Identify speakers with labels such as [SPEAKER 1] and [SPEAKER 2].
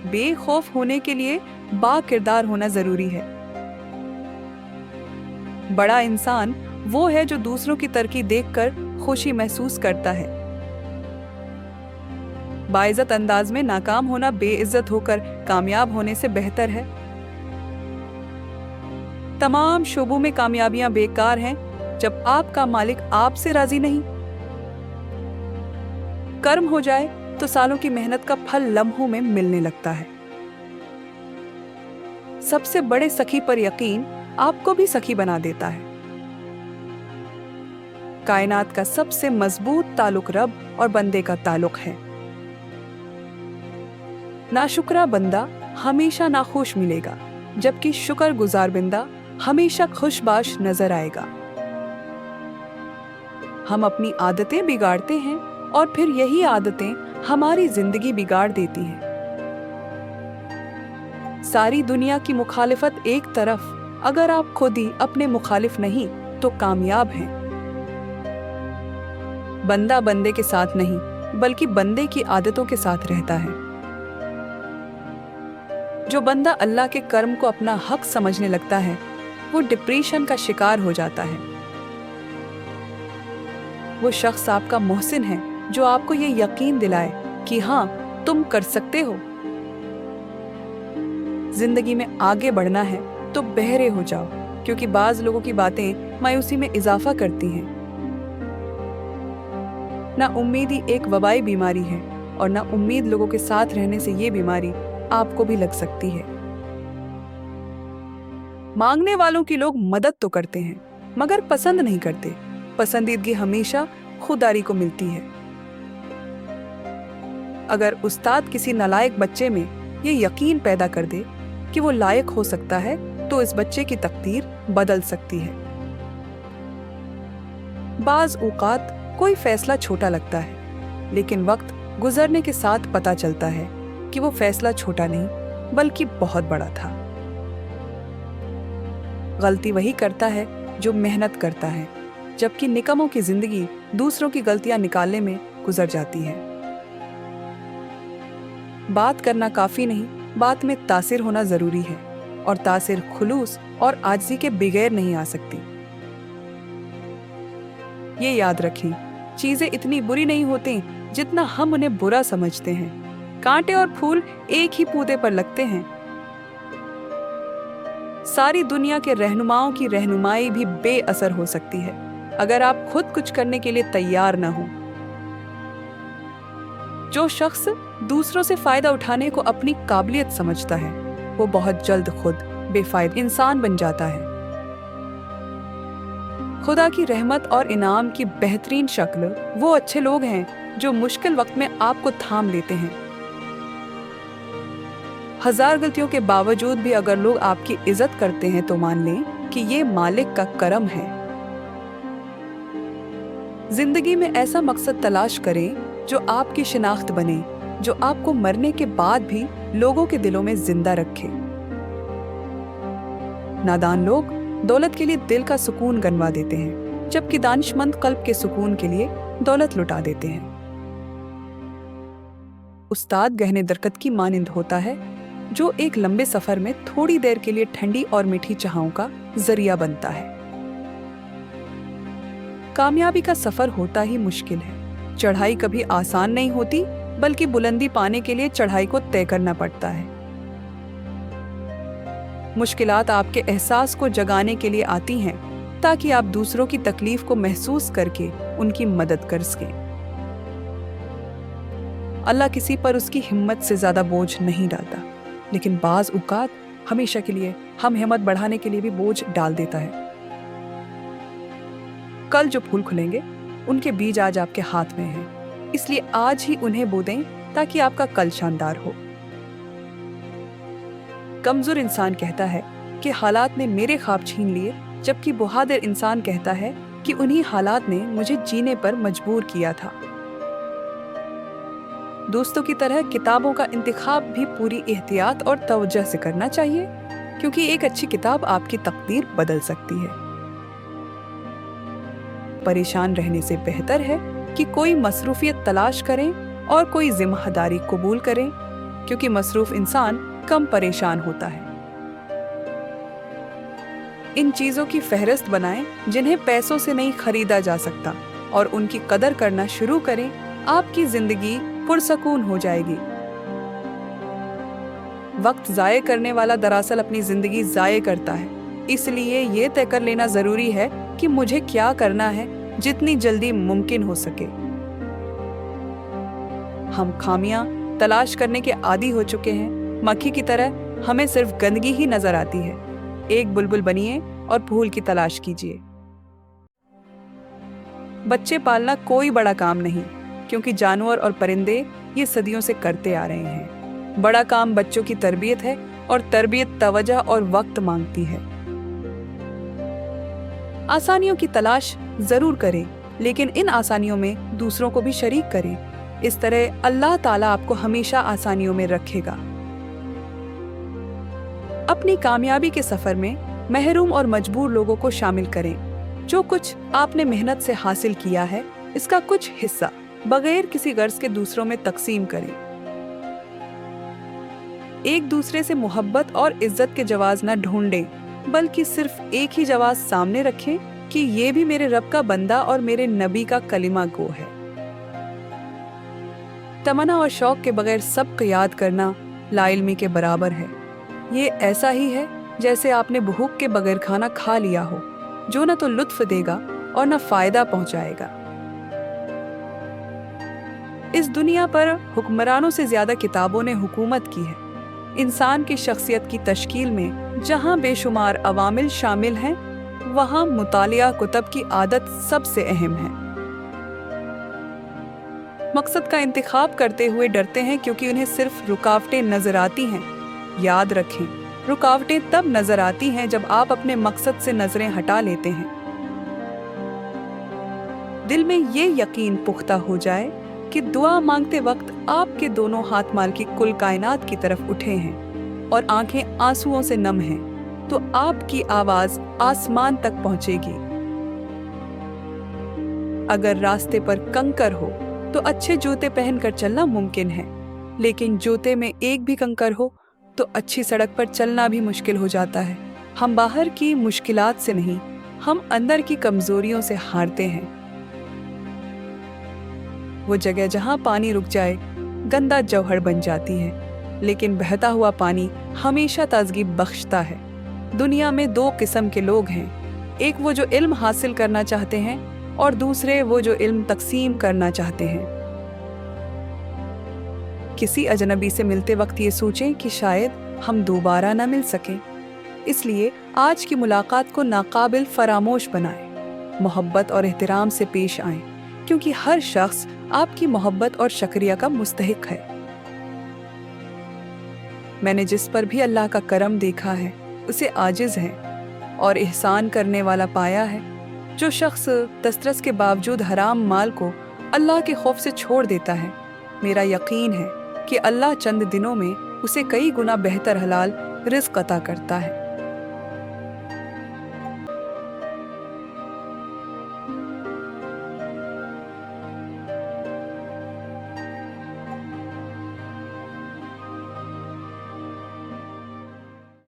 [SPEAKER 1] बे खौफ होने के लिए बा किरदार होना जरूरी है। बड़ा इंसान वो है जो दूसरों की तरक्की देखकर खुशी महसूस करता है। बाइज्जत अंदाज में नाकाम होना बेइज्जत होकर कामयाब होने से बेहतर है। तमाम शोबों में कामयाबियां बेकार हैं जब आपका मालिक आपसे राजी नहीं। कर्म हो जाए तो सालों की मेहनत का फल लम्हों में मिलने लगता है। सबसे बड़े सखी पर यकीन आपको भी सखी बना देता है। कायनात का सबसे मजबूत ताल्लुक रब और बंदे का ताल्लुक है। नाशुक्रा बंदा हमेशा नाखुश मिलेगा, जबकि शुक्रगुजार बंदा हमेशा खुशबाश नजर आएगा। हम अपनी आदतें बिगाड़ते हैं और फिर यही आदतें हमारी जिंदगी बिगाड़ देती हैं। सारी दुनिया की मुखालिफत एक तरफ, अगर आप खुद ही अपने मुखालिफ नहीं तो कामयाब हैं। बंदा बंदे के साथ नहीं, बल्कि बंदे की आदतों के साथ रहता है। जो बंदा अल्लाह के कर्म को अपना हक समझने लगता है, वो डिप्रेशन का शिकार हो जाता है। वो शख्स आपका मोहसिन है जो आपको ये यकीन दिलाए कि हाँ, तुम कर सकते हो। जिंदगी में आगे बढ़ना है तो बहरे हो जाओ, क्योंकि बाज लोगों की बातें मायूसी में इजाफा करती हैं। ना उम्मीदी एक वबाई बीमारी है और ना उम्मीद लोगों के साथ रहने से ये बीमारी आपको भी लग सकती है। मांगने वालों की लोग मदद तो करते हैं मगर पसंद नहीं करते। पसंदीदगी हमेशा खुदारी को मिलती है। अगर उस्ताद किसी नालायक बच्चे में ये यकीन पैदा कर दे कि वो लायक हो सकता है, तो इस बच्चे की तकदीर बदल सकती है। बाज औकात कोई फैसला छोटा लगता है, लेकिन वक्त गुजरने के साथ पता चलता है कि वो फैसला छोटा नहीं बल्कि बहुत बड़ा था। गलती वही करता है जो मेहनत करता है, जबकि निकम्मों की जिंदगी दूसरों की गलतियां निकालने में गुजर जाती है। बात करना काफी नहीं, बात में तासिर होना जरूरी है, और तासिर खुलूस और आजिज़ी के बगैर नहीं आ सकती। ये याद रखें, चीजें इतनी बुरी नहीं होती जितना हम उन्हें बुरा समझते हैं। कांटे और फूल एक ही पौधे पर लगते हैं। सारी दुनिया के रहनुमाओं की रहनुमाई भी बेअसर हो सकती है अगर आप खुद कुछ करने के लिए तैयार न हो। जो शख्स दूसरों से फायदा उठाने को अपनी काबिलियत समझता है, वो बहुत जल्द खुद बेफायदा इंसान बन जाता है। खुदा की रहमत और इनाम की बेहतरीन शक्ल वो अच्छे लोग हैं जो मुश्किल वक्त में आपको थाम लेते हैं। हजार गलतियों के बावजूद भी अगर लोग आपकी इज्जत करते हैं तो मान लें कि ये मालिक का करम है। जिंदगी में ऐसा मकसद तलाश करें जो आपकी शिनाख्त बने, जो आपको मरने के बाद भी लोगों के दिलों में जिंदा रखे। नादान लोग दौलत के लिए दिल का सुकून गंवा देते हैं, जबकि दानिशमंद कल्ब के सुकून के लिए दौलत लुटा देते हैं। उस्ताद गहने दरकत की मानिंद होता है जो एक लंबे सफर में थोड़ी देर के लिए ठंडी और मीठी चाहों का जरिया बनता है। कामयाबी का सफर होता ही मुश्किल है। चढ़ाई कभी आसान नहीं होती, बल्कि बुलंदी पाने के लिए चढ़ाई को तय करना पड़ता है। मुश्किलात आपके एहसास को जगाने के लिए आती हैं ताकि आप दूसरों की तकलीफ को महसूस करके उनकी मदद कर सकें। अल्लाह किसी पर उसकी हिम्मत से ज्यादा बोझ नहीं डालता, लेकिन बाज औकात हमेशा के लिए हम हिम्मत बढ़ाने के लिए भी बोझ डाल देता है। कल जो फूल खुलेंगे उनके बीज आज आपके हाथ में हैं, इसलिए आज ही उन्हें बो दें ताकि आपका कल शानदार हो। कमजोर इंसान कहता है कि हालात ने मेरे ख्वाब छीन लिए, जबकि बहादुर इंसान कहता है कि उन्हीं हालात ने मुझे जीने पर मजबूर किया था। दोस्तों की तरह किताबों का इंतखाब भी पूरी एहतियात और तवज्जो से करना चाहिए, क्योंकि एक अच्छी किताब आपकी तकदीर बदल सकती है। परेशान रहने से बेहतर है कि कोई मसरूफियत तलाश करें और कोई जिम्मेदारी कबूल करें, क्योंकि मसरूफ इंसान कम परेशान होता है। इन चीजों की फहरिस्त बनाएं जिन्हें पैसों से नहीं खरीदा जा सकता और उनकी कदर करना शुरू करें। आपकी जिंदगी पुरसकून हो जाएगी। वक्त जाये करने वाला दरअसल अपनी जिंदगी जाये करता है, इसलिए ये तय कर लेना जरूरी है कि मुझे क्या करना है जितनी जल्दी मुमकिन हो सके। हम खामियां तलाश करने के आदी हो चुके हैं। मक्खी की तरह हमें सिर्फ गंदगी ही नजर आती है। एक बुलबुल बनिए और फूल की तलाश कीजिए। बच्चे पालना कोई बड़ा काम नहीं, क्योंकि जानवर और परिंदे ये सदियों से करते आ रहे हैं। बड़ा काम बच्चों की तरबियत है और तरबियत तवज्जो और वक्त मांगती है। आसानियों की तलाश जरूर करें, लेकिन इन आसानियों में दूसरों को भी शरीक करें। इस तरह अल्लाह ताला आपको हमेशा आसानियों में रखेगा। अपनी कामयाबी के सफर में महरूम और मजबूर लोगों को शामिल करें। जो कुछ आपने मेहनत से हासिल किया है, इसका कुछ हिस्सा बगैर किसी गर्ज के दूसरों में तकसीम करें। एक दूसरे से मोहब्बत और इज्जत के जवाज न ढूंढें, बल्कि सिर्फ एक ही जवाब सामने रखें कि ये भी मेरे रब का बंदा और मेरे नबी का कलिमा गो है। तमन्ना और शौक के बगैर सबको याद करना लाइल्मी के बराबर है। ये ऐसा ही है जैसे आपने भूख के बगैर खाना खा लिया हो, जो न तो लुत्फ देगा और न फायदा पहुंचाएगा। इस दुनिया पर हुक्मरानों से ज्यादा किताबों ने हुकूमत की है। इंसान की शख्सियत की तश्कील में जहां बेशुमार अवामिल शामिल हैं, वहां मुतालिया कुतब की आदत सबसे अहम है। मकसद का इंतखाब करते हुए डरते हैं क्योंकि उन्हें सिर्फ रुकावटें नजर आती हैं। याद रखें, रुकावटें तब नजर आती हैं जब आप अपने मकसद से नजरें हटा लेते हैं। दिल में ये यकीन पुख्ता हो जाए कि दुआ मांगते वक्त आपके दोनों हाथ माल की कुल कायनात की तरफ उठे हैं और आंखें आंसुओं से नम हैं, तो आपकी आवाज आसमान तक पहुंचेगी। अगर रास्ते पर कंकर हो तो अच्छे जूते पहनकर चलना मुमकिन है, लेकिन जूते में एक भी कंकर हो तो अच्छी सड़क पर चलना भी मुश्किल हो जाता है। हम बाहर की मुश्किलात से नहीं, हम अंदर की कमजोरियों से हारते हैं। वो जगह जहां पानी रुक जाए गंदा जौहर बन जाती है, लेकिन बहता हुआ पानी हमेशा ताजगी बख्शता है। दुनिया में दो किस्म के लोग हैं, एक वो जो इल्म हासिल करना चाहते हैं और दूसरे वो जो इल्म तकसीम करना चाहते हैं। किसी अजनबी से मिलते वक्त ये सोचें कि शायद हम दोबारा ना मिल सकें, इसलिए आज की मुलाकात को नाकाबिल फरामोश बनाएं। मोहब्बत और एहतराम से पेश आएं, क्योंकि हर शख्स आपकी मोहब्बत और शुक्रिया का मुस्तहिक है। मैंने जिस पर भी अल्लाह का करम देखा है, उसे आजिज है और एहसान करने वाला पाया है। जो शख्स दस्तरस के बावजूद हराम माल को अल्लाह के खौफ से छोड़ देता है, मेरा यकीन है कि अल्लाह चंद दिनों में उसे कई गुना बेहतर हलाल रिज़्क़ अता करता है।